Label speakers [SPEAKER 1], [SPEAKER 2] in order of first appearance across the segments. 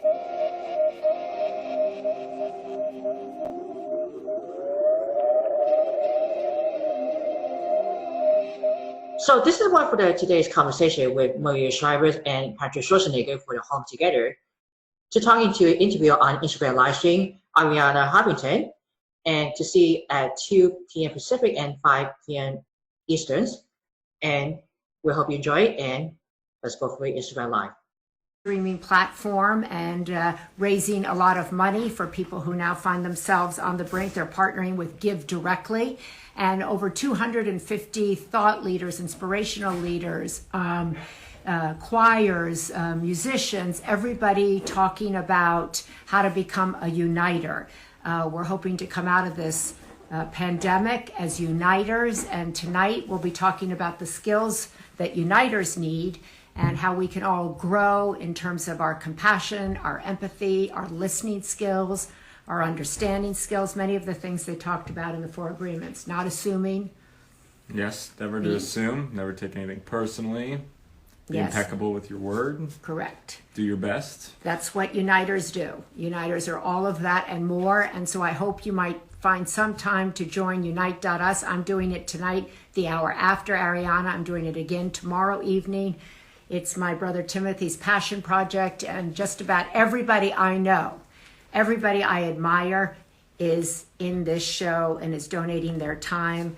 [SPEAKER 1] So this is one for today's conversation with Maria Shriver and Patrick Schwarzenegger for the Home Together. To talk into interview on Instagram live stream, Arianna Huffington, and to see at 2 p.m. Pacific and 5 p.m. Easterns. And we hope you enjoy it, and let's go for Instagram live.
[SPEAKER 2] Streaming platform and raising a lot of money for people who now find themselves on the brink. They're partnering with Give Directly, and over 250 thought leaders, inspirational leaders, choirs, musicians, everybody talking about how to become a uniter. We're hoping to come out of this pandemic as uniters, and tonight we'll be talking about the skills that uniters need and how we can all grow in terms of our compassion, our empathy, our listening skills, our understanding skills, many of the things they talked about in the 4 agreements. Not assuming.
[SPEAKER 3] Yes, never to assume, never take anything personally. Be impeccable with your word.
[SPEAKER 2] Correct.
[SPEAKER 3] Do your best.
[SPEAKER 2] That's what uniters do. Uniters are all of that and more, and so I hope you might find some time to join Unite.us. I'm doing it tonight, the hour after Arianna. I'm doing it again tomorrow evening. It's my brother Timothy's passion project, and just about everybody I know, everybody I admire is in this show and is donating their time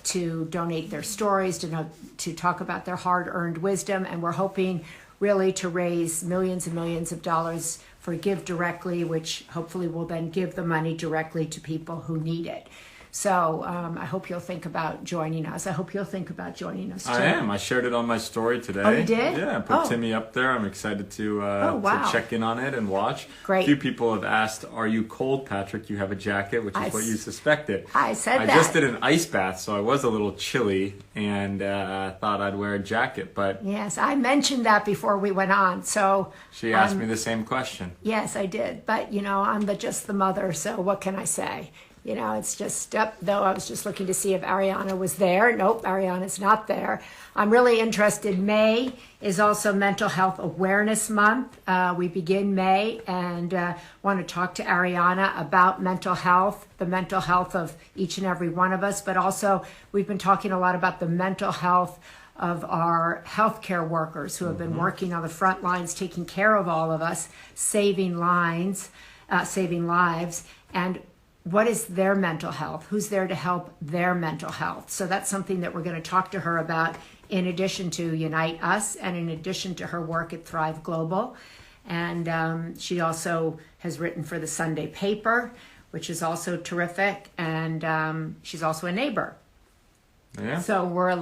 [SPEAKER 2] to donate their stories, to talk about their hard-earned wisdom, and we're hoping really to raise millions and millions of dollars for Give Directly, which hopefully will then give the money directly to people who need it. So I hope you'll think about joining us. I hope you'll think about joining us too.
[SPEAKER 3] I am. I shared it on my story today.
[SPEAKER 2] Oh, you did?
[SPEAKER 3] Yeah, I put Timmy up there. I'm excited to check in on it and watch.
[SPEAKER 2] Great.
[SPEAKER 3] A few people have asked, are you cold, Patrick? You have a jacket, which is what you suspected.
[SPEAKER 2] I said that.
[SPEAKER 3] I just did an ice bath, so I was a little chilly and thought I'd wear a jacket. But
[SPEAKER 2] yes, I mentioned that before we went on. So
[SPEAKER 3] she asked me the same question.
[SPEAKER 2] Yes, I did. But, I'm just the mother, so what can I say? It's just, though I was just looking to see if Arianna was there. Nope, Arianna's not there. I'm really interested. May is also Mental Health Awareness Month. We begin May and want to talk to Arianna about mental health, the mental health of each and every one of us, but also we've been talking a lot about the mental health of our healthcare workers who have been working on the front lines, taking care of all of us, saving lives, and what is their mental health? Who's there to help their mental health? So that's something that we're going to talk to her about in addition to Unite Us and in addition to her work at Thrive Global. And she also has written for the Sunday paper, which is also terrific. And she's also a neighbor.
[SPEAKER 3] Yeah.
[SPEAKER 2] So we're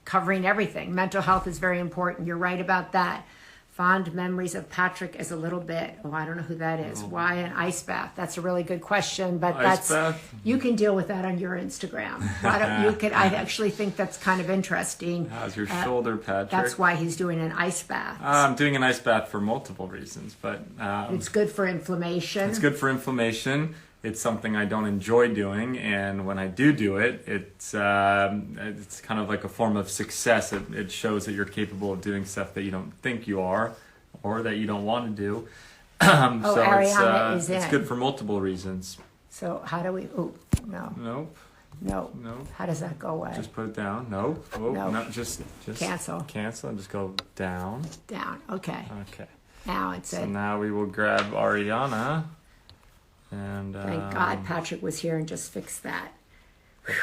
[SPEAKER 2] covering everything. Mental health is very important. You're right about that. Fond memories of Patrick as a little bit. Oh, I don't know who that is. Why an ice bath? That's a really good question, but you can deal with that on your Instagram. Why don't you I actually think that's kind of interesting.
[SPEAKER 3] How's your shoulder, Patrick?
[SPEAKER 2] That's why he's doing an ice bath.
[SPEAKER 3] I'm doing an ice bath for multiple reasons, but
[SPEAKER 2] it's good for inflammation.
[SPEAKER 3] It's good for inflammation. It's something I don't enjoy doing, and when I do it, it's kind of like a form of success. It shows that you're capable of doing stuff that you don't think you are, or that you don't want to do. So
[SPEAKER 2] Arianna is in.
[SPEAKER 3] It's good for multiple reasons.
[SPEAKER 2] So how do we? Oh no.
[SPEAKER 3] Nope.
[SPEAKER 2] No.
[SPEAKER 3] Nope.
[SPEAKER 2] How does that go away?
[SPEAKER 3] Just put it down. Nope. Oh, no. Just
[SPEAKER 2] cancel.
[SPEAKER 3] Cancel and just go down.
[SPEAKER 2] Down. Okay.
[SPEAKER 3] Okay.
[SPEAKER 2] Now it's
[SPEAKER 3] so now we will grab Arianna. And
[SPEAKER 2] thank God Patrick was here and just fixed that.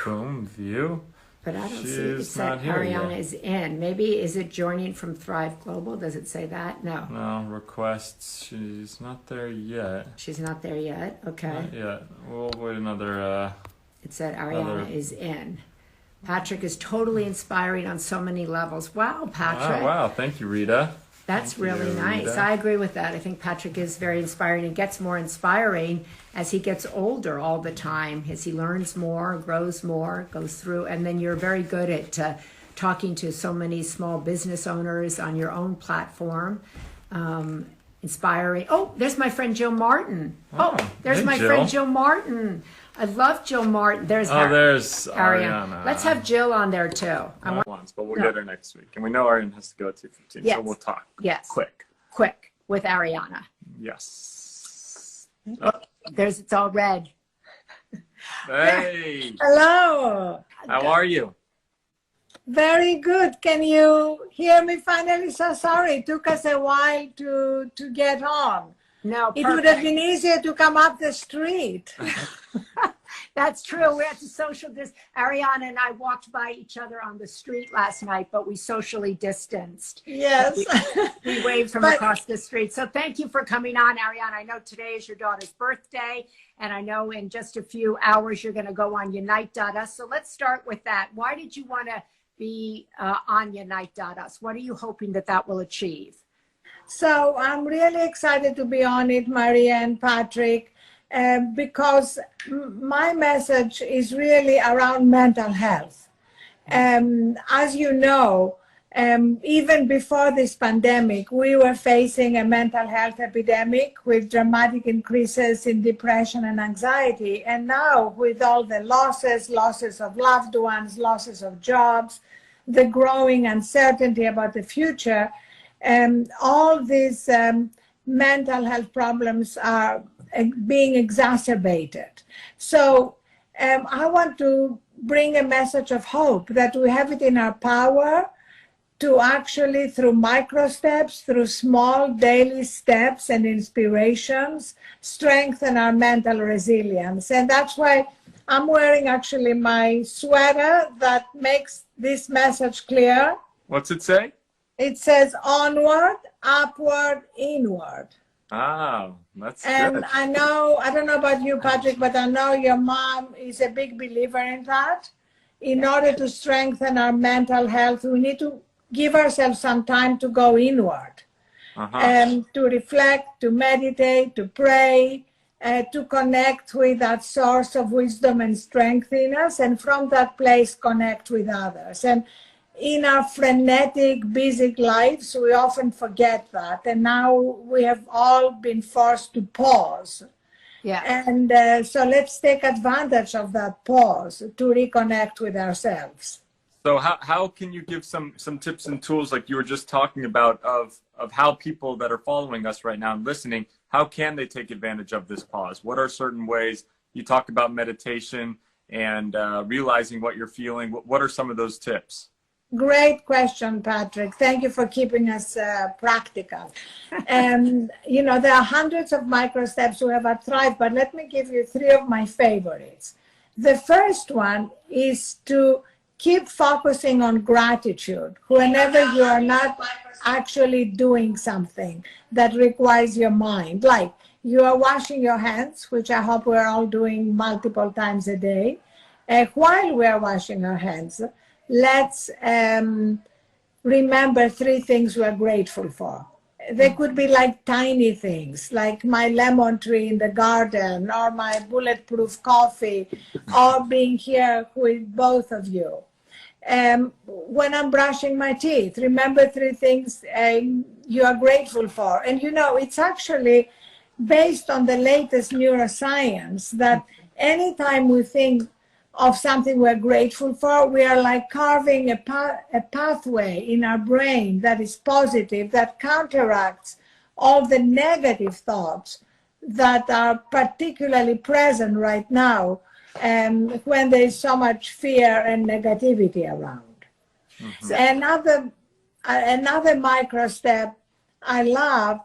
[SPEAKER 3] Boom, view.
[SPEAKER 2] But I don't see it. It said Arianna is in. Maybe is it joining from Thrive Global? Does it say that? No.
[SPEAKER 3] No, requests. She's not there yet.
[SPEAKER 2] She's not there yet? Okay.
[SPEAKER 3] Not yet. We'll wait another...
[SPEAKER 2] it said Arianna is in. Patrick is totally inspiring on so many levels. Wow, Patrick.
[SPEAKER 3] Wow. Thank you, Rita.
[SPEAKER 2] That's really nice. I agree with that. I think Patrick is very inspiring and gets more inspiring as he gets older all the time, as he learns more, grows more, goes through. And then you're very good at talking to so many small business owners on your own platform. Inspiring. Oh, there's my friend Jill Martin. There's my friend Jill Martin. I love Jill Martin. There's
[SPEAKER 3] Arianna.
[SPEAKER 2] Let's have Jill on there too.
[SPEAKER 3] Once, but we'll get her next week. And we know Arianna has to go at 2:15, so we'll talk.
[SPEAKER 2] Yes.
[SPEAKER 3] Quick.
[SPEAKER 2] with Arianna.
[SPEAKER 3] Yes.
[SPEAKER 2] It's all red.
[SPEAKER 3] Hey.
[SPEAKER 4] Hello.
[SPEAKER 3] How are you?
[SPEAKER 4] Very good. Can you hear me finally? So sorry. It took us a while to get on.
[SPEAKER 2] No,
[SPEAKER 4] It would have been easier to come up the street.
[SPEAKER 2] That's true. We had to social distance. Arianna and I walked by each other on the street last night, but we socially distanced.
[SPEAKER 4] Yes.
[SPEAKER 2] We waved from across the street. So thank you for coming on, Arianna. I know today is your daughter's birthday, and I know in just a few hours you're going to go on Unite.us. So let's start with that. Why did you want to be on Unite.us? What are you hoping that will achieve?
[SPEAKER 4] So I'm really excited to be on it, Maria and Patrick, because my message is really around mental health. As you know, even before this pandemic, we were facing a mental health epidemic with dramatic increases in depression and anxiety. And now with all the losses of loved ones, losses of jobs, the growing uncertainty about the future, all these mental health problems are being exacerbated. So I want to bring a message of hope that we have it in our power to actually, through micro steps, through small daily steps and inspirations, strengthen our mental resilience. And that's why I'm wearing actually my sweater that makes this message clear.
[SPEAKER 3] What's it say?
[SPEAKER 4] It says onward, upward, inward.
[SPEAKER 3] Ah, that's
[SPEAKER 4] and
[SPEAKER 3] good.
[SPEAKER 4] I don't know about you, Patrick, but I know your mom is a big believer in that. In order to strengthen our mental health, we need to give ourselves some time to go inward, to reflect, to meditate, to pray, to connect with that source of wisdom and strength in us, and from that place connect with others. And in our frenetic, busy lives, we often forget that. And now we have all been forced to pause.
[SPEAKER 2] Yeah.
[SPEAKER 4] And so let's take advantage of that pause to reconnect with ourselves.
[SPEAKER 3] So how can you give some tips and tools, like you were just talking about, of how people that are following us right now and listening, how can they take advantage of this pause? What are certain ways? You talk about meditation and realizing what you're feeling. What are some of those tips?
[SPEAKER 4] Great question, Patrick. Thank you for keeping us practical. And, there are hundreds of micro steps who have thrived, but let me give you 3 of my favorites. The first one is to keep focusing on gratitude whenever you are not actually doing something that requires your mind. Like you are washing your hands, which I hope we're all doing multiple times a day. While we are washing our hands, let's remember 3 things we're grateful for. They could be like tiny things, like my lemon tree in the garden, or my bulletproof coffee, or being here with both of you. When I'm brushing my teeth, remember 3 things you are grateful for. And it's actually based on the latest neuroscience that anytime we think of something we're grateful for, we are like carving a pathway in our brain that is positive, that counteracts all the negative thoughts that are particularly present right now when there is so much fear and negativity around. Mm-hmm. So another micro step I love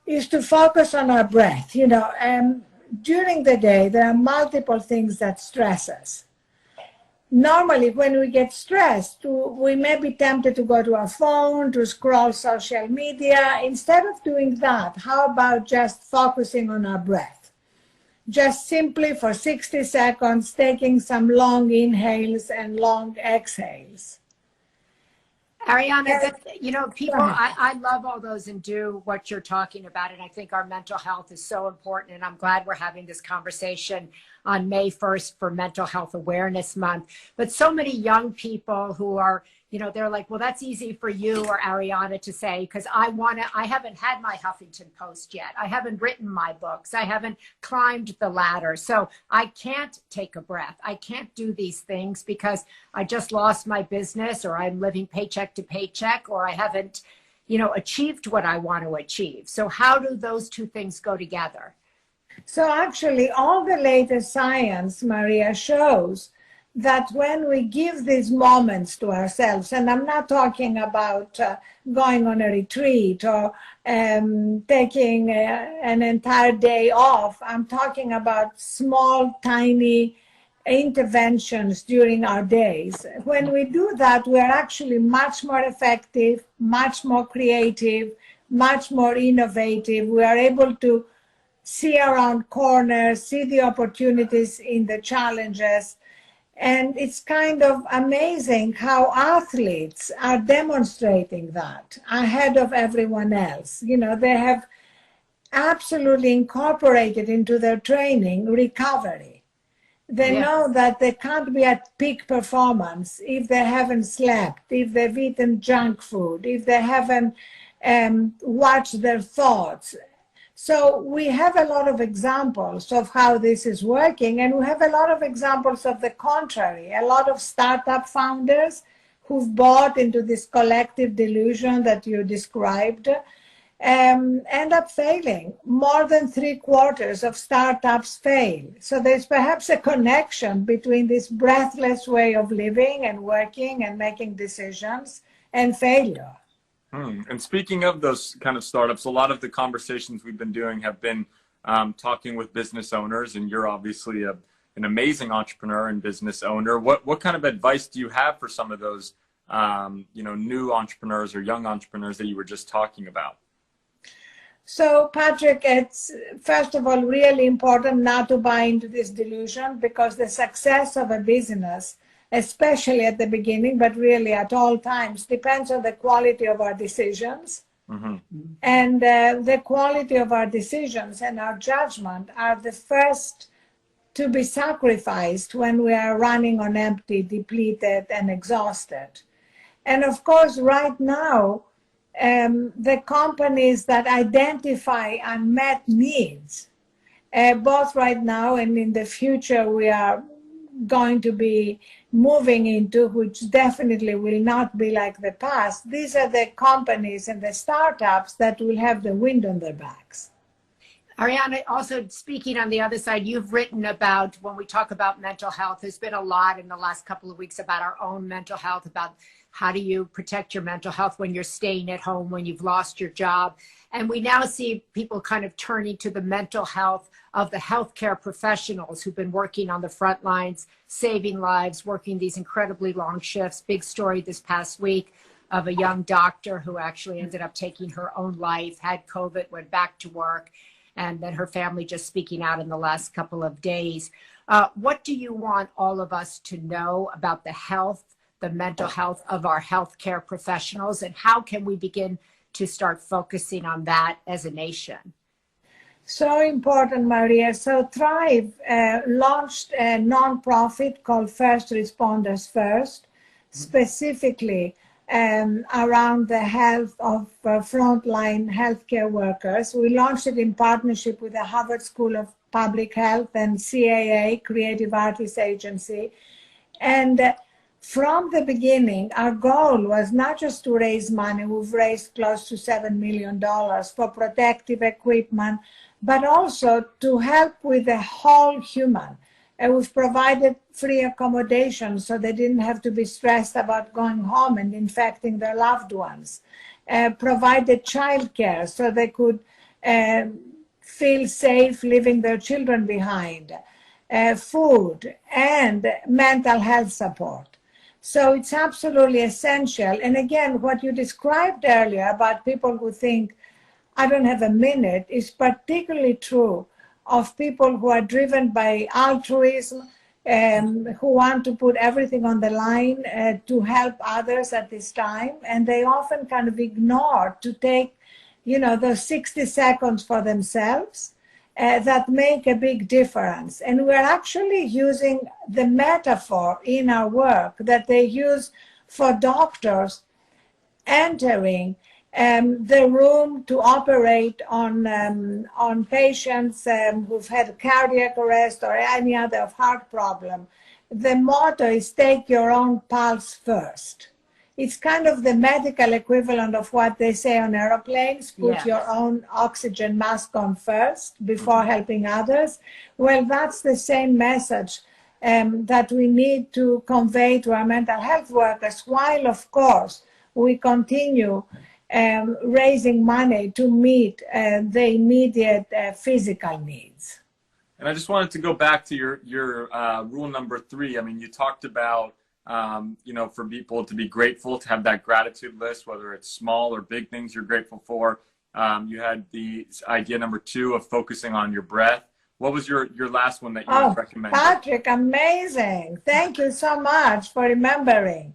[SPEAKER 4] is to focus on our breath. During the day, there are multiple things that stress us. Normally, when we get stressed, we may be tempted to go to our phone, to scroll social media. Instead of doing that, how about just focusing on our breath? Just simply for 60 seconds, taking some long inhales and long exhales.
[SPEAKER 2] Arianna, people, I love all those and do what you're talking about. And I think our mental health is so important. And I'm glad we're having this conversation on May 1st for Mental Health Awareness Month. But so many young people who are, they're like, well, that's easy for you or Arianna to say, because I haven't had my Huffington Post yet. I haven't written my books. I haven't climbed the ladder. So I can't take a breath. I can't do these things because I just lost my business, or I'm living paycheck to paycheck, or I haven't, achieved what I want to achieve. So how do those two things go together?
[SPEAKER 4] So actually, all the latest science, Maria, shows that when we give these moments to ourselves, and I'm not talking about going on a retreat or taking an entire day off, I'm talking about small, tiny interventions during our days. When we do that, we are actually much more effective, much more creative, much more innovative. We are able to see around corners, see the opportunities in the challenges. And it's kind of amazing how athletes are demonstrating that ahead of everyone else. They have absolutely incorporated into their training recovery. They know that they can't be at peak performance if they haven't slept, if they've eaten junk food, if they haven't watched their thoughts. So we have a lot of examples of how this is working, and we have a lot of examples of the contrary. A lot of startup founders who've bought into this collective delusion that you described end up failing. More than 3/4 of startups fail. So there's perhaps a connection between this breathless way of living and working and making decisions and failure.
[SPEAKER 3] And speaking of those kind of startups, a lot of the conversations we've been doing have been talking with business owners, and you're obviously an amazing entrepreneur and business owner. What kind of advice do you have for some of those new entrepreneurs or young entrepreneurs that you were just talking about?
[SPEAKER 4] So, Patrick, it's first of all really important not to buy into this delusion, because the success of a business, especially at the beginning, but really at all times, depends on the quality of our decisions. Mm-hmm. And the quality of our decisions and our judgment are the first to be sacrificed when we are running on empty, depleted, and exhausted. And of course, right now, the companies that identify unmet needs, both right now and in the future we are going to be moving into, which definitely will not be like the past, these are the companies and the startups that will have the wind on their backs.
[SPEAKER 2] Arianna, also speaking on the other side, you've written about, when we talk about mental health, there's been a lot in the last couple of weeks about our own mental health, about how do you protect your mental health when you're staying at home, when you've lost your job. And we now see people kind of turning to the mental health of the healthcare professionals who've been working on the front lines, saving lives, working these incredibly long shifts. Big story this past week of a young doctor who actually ended up taking her own life, had COVID, went back to work, and then her family just speaking out in the last couple of days. What do you want all of us to know about the health, the mental health of our healthcare professionals, and how can we begin to start focusing on that as a nation?
[SPEAKER 4] So important, Maria. So Thrive launched a nonprofit called First Responders First, specifically around the health of frontline healthcare workers. We launched it in partnership with the Harvard School of Public Health and CAA, Creative Artists Agency. And from the beginning, our goal was not just to raise money. We've raised close to $7 million for protective equipment, but also to help with the whole human. And we've provided free accommodation so they didn't have to be stressed about going home and infecting their loved ones. Provided childcare so they could feel safe leaving their children behind. Food and mental health support. So it's absolutely essential. And again, what you described earlier about people who think, I don't have a minute, is particularly true of people who are driven by altruism, who want to put everything on the line to help others at this time. And they often kind of ignore to take, those 60 seconds for themselves that make a big difference. And we're actually using the metaphor in our work that they use for doctors entering the room to operate on patients who've had cardiac arrest or any other heart problem. The motto is take your own pulse first. It's kind of the medical equivalent of what they say on airplanes, put
[SPEAKER 2] Yes.
[SPEAKER 4] your own oxygen mask on first before helping others. Well, that's the same message that we need to convey to our mental health workers, while, of course, we continue raising money to meet the immediate physical needs.
[SPEAKER 3] And I just wanted to go back to your rule number 3. I mean, you talked about, for people to be grateful, to have that gratitude list, whether it's small or big things you're grateful for. You had the idea number 2 of focusing on your breath. What was your last one that you would recommend?
[SPEAKER 4] Patrick, amazing. Thank you so much for remembering.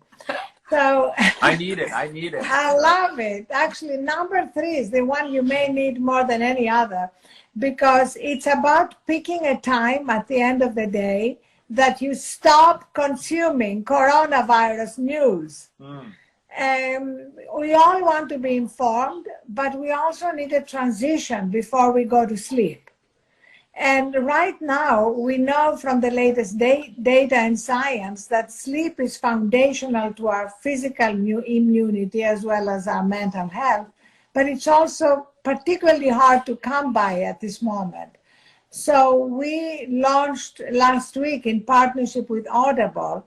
[SPEAKER 4] So
[SPEAKER 3] I need it.
[SPEAKER 4] I love it. Actually, number 3 is the one you may need more than any other, because it's about picking a time at the end of the day that you stop consuming coronavirus news. We all want to be informed, but we also need a transition before we go to sleep. And right now, we know from the latest data and science that sleep is foundational to our physical immunity as well as our mental health, but it's also particularly hard to come by at this moment. So we launched last week in partnership with Audible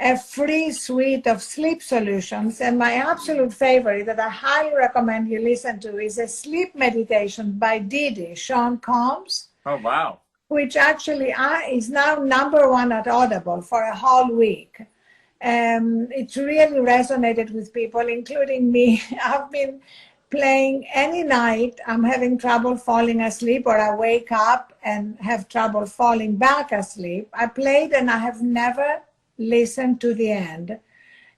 [SPEAKER 4] a free suite of sleep solutions. And my absolute favorite that I highly recommend you listen to is a sleep meditation by Didi, Sean Combs.
[SPEAKER 3] Oh, wow.
[SPEAKER 4] Which actually is now #1 at Audible for a whole week. It really resonated with people, including me. I've been playing any night. I'm having trouble falling asleep, or I wake up and have trouble falling back asleep. I played and I have never listened to the end.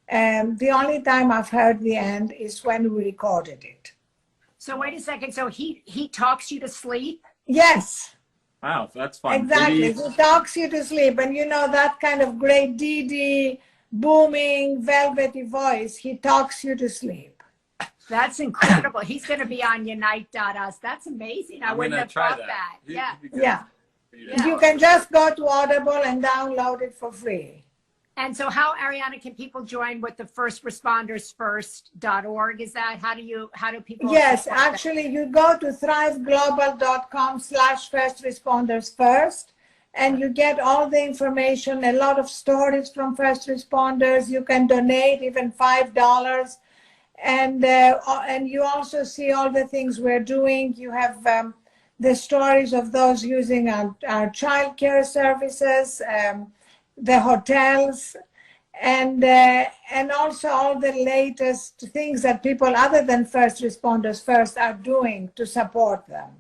[SPEAKER 4] The only time I've heard the end is when we recorded it.
[SPEAKER 2] So wait a second. So he talks you to sleep?
[SPEAKER 4] Yes.
[SPEAKER 3] Wow, that's fun.
[SPEAKER 4] Exactly. It talks you to sleep. And you know, that kind of great Didi, booming, velvety voice, he talks you to sleep.
[SPEAKER 2] That's incredible. He's going to be on Unite.us. That's amazing. I wouldn't have thought that. Yeah.
[SPEAKER 4] Yeah. You can just go to Audible and download it for free.
[SPEAKER 2] And so how, Arianna, can people join with the firstrespondersfirst.org? Is that, how do people?
[SPEAKER 4] Yes, actually you go to thriveglobal.com/firstresponders and you get all the information, a lot of stories from first responders. You can donate even $5. And you also see all the things we're doing. You have the stories of those using our child care services, the hotels, and also all the latest things that people other than first responders first are doing to support them.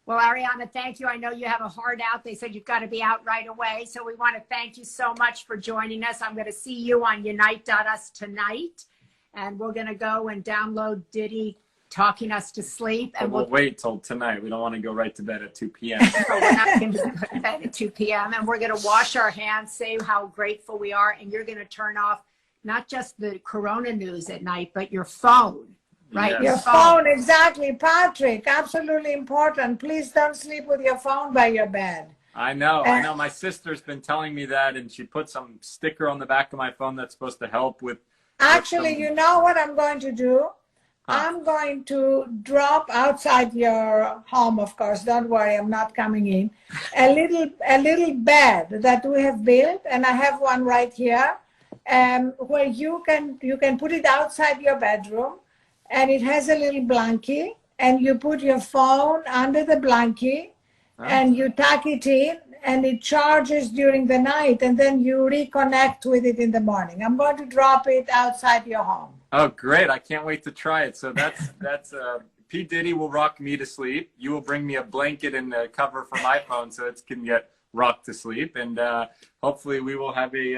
[SPEAKER 2] Well, Arianna, thank you. I know you have a heart out. They said you've got to be out right away. So we want to thank you so much for joining us. I'm going to see you on Unite.us tonight. And we're going to go and download Didi talking us to sleep. And
[SPEAKER 3] we'll wait till tonight. We don't want to go right to bed at 2 p.m.
[SPEAKER 2] So we're not going to go to bed at 2 p.m. And we're going to wash our hands, say how grateful we are. And you're going to turn off not just the corona news at night, but your phone, right?
[SPEAKER 3] Yes.
[SPEAKER 4] Your phone, exactly, Patrick. Absolutely important. Please don't sleep with your phone by your bed.
[SPEAKER 3] I know. My sister's been telling me that, and she put some sticker on the back of my phone that's supposed to help with.
[SPEAKER 4] Actually, you know what I'm going to do? I'm going to drop outside your home, of course. Don't worry, I'm not coming in. A little bed that we have built, and I have one right here, where you can put it outside your bedroom, and it has a little blankie, and you put your phone under the blankie, and you tuck it in, and it charges during the night, and then you reconnect with it in the morning. I'm going to drop it outside your home.
[SPEAKER 3] Oh, great. I can't wait to try it. So that's P. Diddy will rock me to sleep. You will bring me a blanket and a cover for my phone so it can get rocked to sleep. And hopefully we will have a...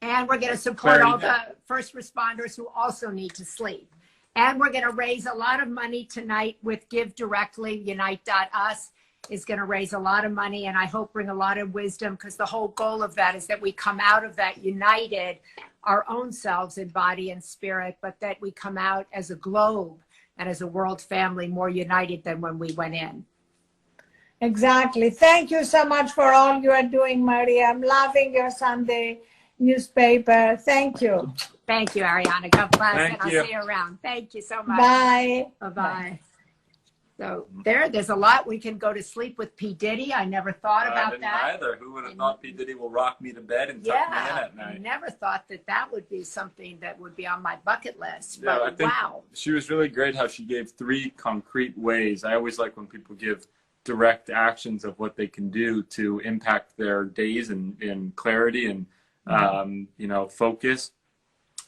[SPEAKER 2] and we're going to support all the first responders who also need to sleep. And we're going to raise a lot of money tonight with Give Directly. Unite.us is going to raise a lot of money, and I hope bring a lot of wisdom, because the whole goal of that is that we come out of that united, our own selves in body and spirit, but that we come out as a globe and as a world family more united than when we went in.
[SPEAKER 4] Exactly. Thank you so much for all you are doing, Maria. I'm loving your Sunday newspaper. Thank you.
[SPEAKER 2] Thank you, Arianna. God bless.
[SPEAKER 3] Thank
[SPEAKER 2] and I'll
[SPEAKER 3] you.
[SPEAKER 2] see you around. Thank you so much.
[SPEAKER 4] Bye.
[SPEAKER 2] Bye-bye. So there's a lot. We can go to sleep with P. Diddy. I never thought
[SPEAKER 3] I
[SPEAKER 2] about
[SPEAKER 3] didn't
[SPEAKER 2] that.
[SPEAKER 3] either. Who would have thought P. Diddy will rock me to bed and tuck me in at
[SPEAKER 2] I
[SPEAKER 3] night?
[SPEAKER 2] never thought that would be something that would be on my bucket list.
[SPEAKER 3] Yeah,
[SPEAKER 2] But
[SPEAKER 3] I think
[SPEAKER 2] wow.
[SPEAKER 3] she was really great how she gave 3 concrete ways. I always like when people give direct actions of what they can do to impact their days in clarity and focus.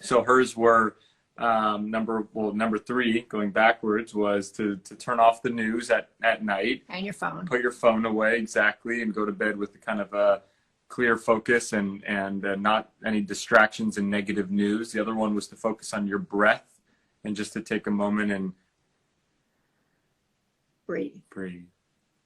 [SPEAKER 3] So hers were number 3, going backwards, was to turn off the news at night.
[SPEAKER 2] And your phone.
[SPEAKER 3] Put your phone away, exactly, and go to bed with kind of a clear focus and not any distractions and negative news. The other one was to focus on your breath and just to take a moment and breathe.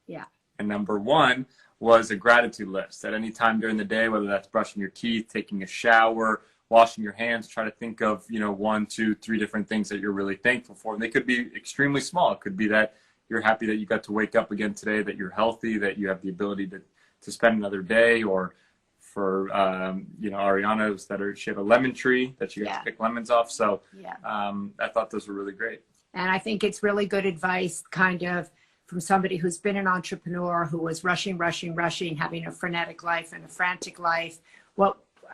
[SPEAKER 2] Yeah.
[SPEAKER 3] And number 1 was a gratitude list. At any time during the day, whether that's brushing your teeth, taking a shower, washing your hands, try to think of 1, 2, 3 different things that you're really thankful for. And they could be extremely small. It could be that you're happy that you got to wake up again today, that you're healthy, that you have the ability to spend another day, or for Arianna, was that she had a lemon tree that she got to pick lemons off. So I thought those were really great. And
[SPEAKER 2] I think it's really good advice, kind of from somebody who's been an entrepreneur, who was rushing, having a frenetic life and a frantic life.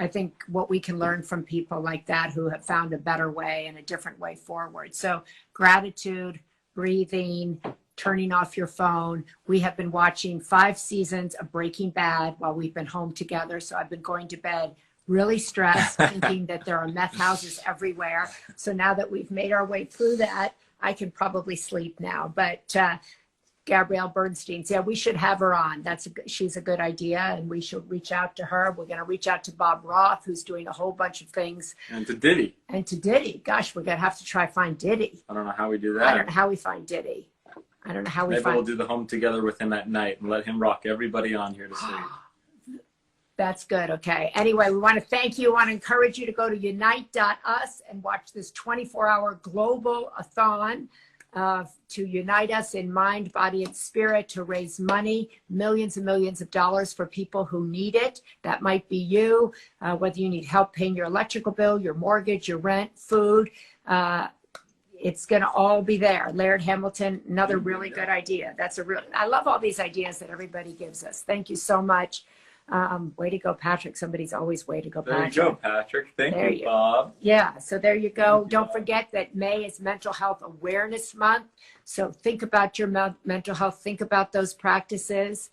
[SPEAKER 2] I think what we can learn from people like that who have found a better way and a different way forward. So gratitude, breathing, turning off your phone. We have been watching 5 seasons of Breaking Bad while we've been home together. So I've been going to bed really stressed, thinking that there are meth houses everywhere. So now that we've made our way through that, I can probably sleep now. But Gabrielle Bernstein's, we should have her on. She's a good idea, and we should reach out to her. We're going to reach out to Bob Roth, who's doing a whole bunch of things.
[SPEAKER 3] And to Diddy.
[SPEAKER 2] Gosh, we're going to have to try find Diddy.
[SPEAKER 3] I don't know how we do that.
[SPEAKER 2] I don't know how we find Diddy. I don't know how we
[SPEAKER 3] Maybe we'll do the home together with him at night and let him rock everybody on here to sleep.
[SPEAKER 2] That's good. Okay. Anyway, we want to thank you. I want to encourage you to go to unite.us and watch this 24-hour global-a-thon to unite us in mind, body, and spirit, to raise money, millions and millions of dollars for people who need it. That might be you, whether you need help paying your electrical bill, your mortgage, your rent, food. It's going to all be there. Laird Hamilton, another really good idea. I love all these ideas that everybody gives us. Thank you so much. Way to go, Patrick. Somebody's always way to go, Patrick.
[SPEAKER 3] There you go, Patrick. Thank you, Bob.
[SPEAKER 2] Yeah, so there you go. Don't forget that May is Mental Health Awareness Month. So think about your mental health. Think about those practices.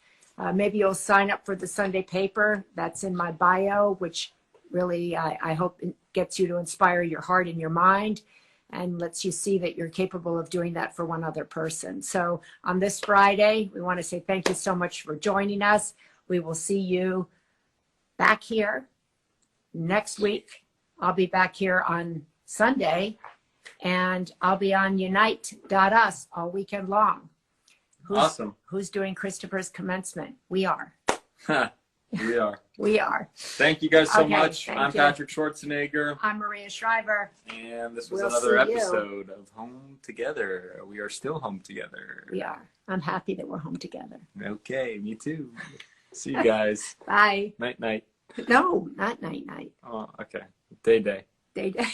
[SPEAKER 2] Maybe you'll sign up for the Sunday paper. That's in my bio, which really I hope gets you to inspire your heart and your mind, and lets you see that you're capable of doing that for one other person. So on this Friday, we want to say thank you so much for joining us. We will see you back here next week. I'll be back here on Sunday, and I'll be on unite.us all weekend long.
[SPEAKER 3] Awesome.
[SPEAKER 2] Who's doing Christopher's commencement? We are.
[SPEAKER 3] We are.
[SPEAKER 2] We are.
[SPEAKER 3] Thank you guys so much. I'm
[SPEAKER 2] you.
[SPEAKER 3] Patrick Schwarzenegger.
[SPEAKER 2] I'm Maria Shriver.
[SPEAKER 3] And this was another episode of Home Together. We are still home together.
[SPEAKER 2] We are. I'm happy that we're home together.
[SPEAKER 3] Okay, me too. See you guys.
[SPEAKER 2] Bye.
[SPEAKER 3] Night, night.
[SPEAKER 2] No, not night, night.
[SPEAKER 3] Oh, okay. Day, day.
[SPEAKER 2] Day, day.